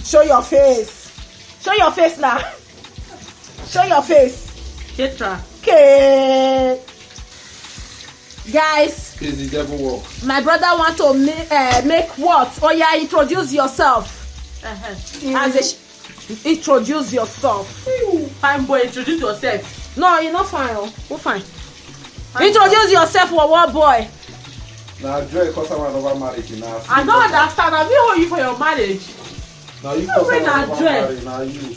Show your face. Show your face now. Show your face. Okay. Guys. Is the devil work? My brother want to make what? Oh yeah, introduce yourself. Introduce yourself. Fine boy, introduce yourself. No, you're not fine. Oh. We're fine. Introduce yourself for what boy? Now, Joy, because I'm over marriage now. I don't understand. I mean, you for your marriage. Now you cause I'm over marriage. Now you.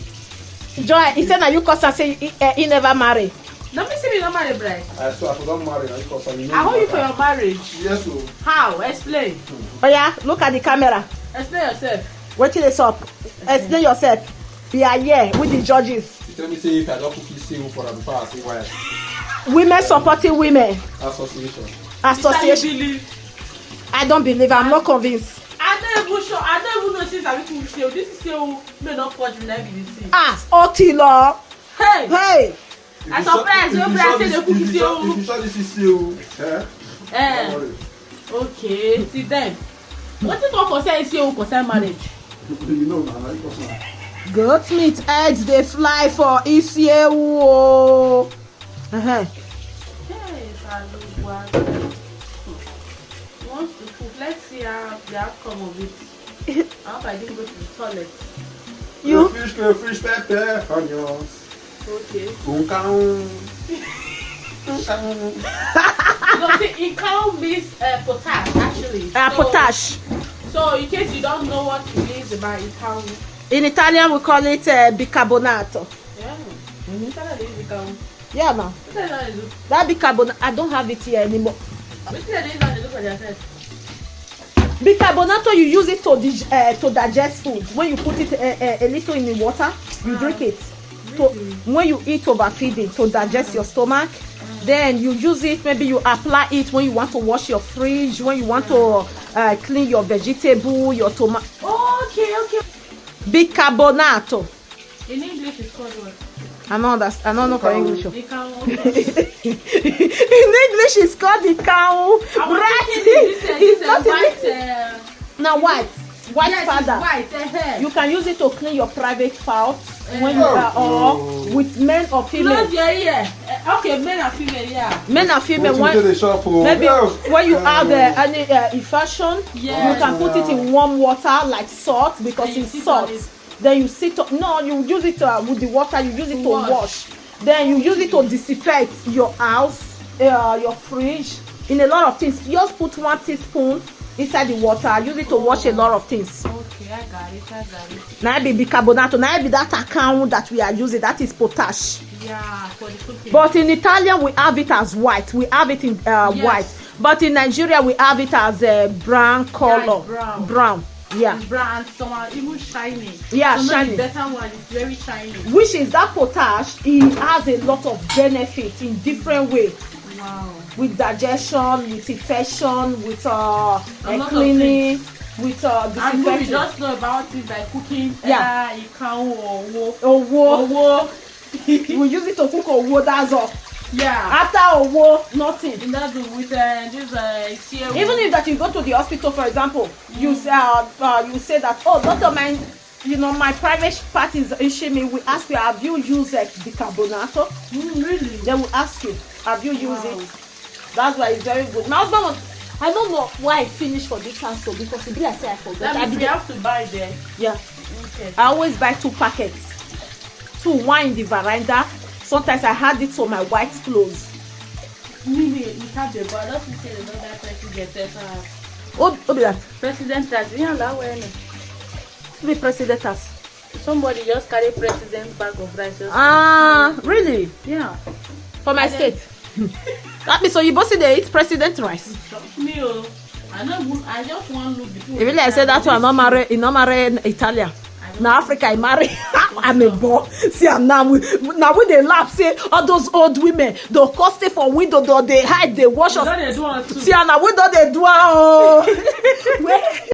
Joy, he said that you cause I say he never marry. Let me see me not marry, bride. I swear I forgot marry. Now you cause I'm. I hold you for your marriage. Yes, sir. How? Explain. Oh yeah, look at the camera. Explain yourself. Wait till it's up. Explain yourself. We are here with the judges. You tell me say if I don't cook this thing for them before I say why. Women supporting women. Association. Association. I don't believe. I'm not convinced. I don't even sure. I don't even know since I went to this is still may not touch me like this. Oh tailor. Hey. Hey. I surprised you say the cookie still. If you shot this is still. Okay. See then. What is what concern still concern marriage? You know now. You cause now. Goat meat eggs they fly for Isiewu. Hey, wants to cook. Let's see how the outcome of it. I hope I didn't go to the toilet. You? Fish, pepper, onions. Okay. No, see, it can't miss potash actually. Potash. So, in case you don't know what it is about, it can't. In Italian we call it bicarbonato. Yeah. Italian is become. Yeah, no. That bicarbonato, I don't have it here anymore. Bicarbonato, you use it to digest food. When you put it a little in the water, you drink it. So when you eat overfeeding to digest your stomach, then you use it. Maybe you apply it when you want to wash your fridge, when you want to clean your vegetable, your tomato. Okay. Bicarbonato. In English, it's called what? I don't know for English. In The cow. English, it's called the cow. It's not white. Now white Yes, powder. White. You can use it to clean your private parts when you are or with men or female. Close your ear. Okay, men and female, yeah. Men and female. Maybe when you have any infection, you can put it in warm water like salt because it's salt. Then you sit up. No, you use it with the water. You use it to wash. Then you use it to disinfect your house, your fridge, in a lot of things. Just put 1 teaspoon inside the water. Use it to wash a lot of things. Okay, I got it. Now be bicarbonato. Now be that account that we are using. That is potash. Yeah, for the cooking. But in Italian we have it as white. We have it in white. But in Nigeria we have it as a brown color. Yeah, brown. Yeah. It's brown, some are even shiny. Yeah, so shiny. The better one is very shiny. Which is that potash, it has a lot of benefit in different ways. Wow. With digestion, with infection, with cleaning, with disinfecting. And we just know about it by cooking. Yeah. Owo. We use it to cook owo, that's all. Yeah. After owo, nothing. That's with this even if that you go to the hospital, for example, you say that, oh, doctor, my private part is itching me. We ask you, have you used bicarbonato? Really? Then we ask you, have you used it? That's why it's very good. My husband I don't know why I finished for this house because it be like say I forgot. That means we have to buy there. Yeah. Okay. I always buy 2 packets. 2, 1 in the veranda. Sometimes I had it for my white clothes. You have the but I don't think they know that president. Oh, be that. President has The president has. Somebody just carry president bag of rice. Really? Yeah. For my state. That means so you both see they eat president rice. Me, I just want to look the Really, I said that one not marry Italian. Now Africa I marry. I'm a boy. See, now we they laugh. Say all those old women, they'll cost it for window, they hide, they wash us. See, now we don't they do.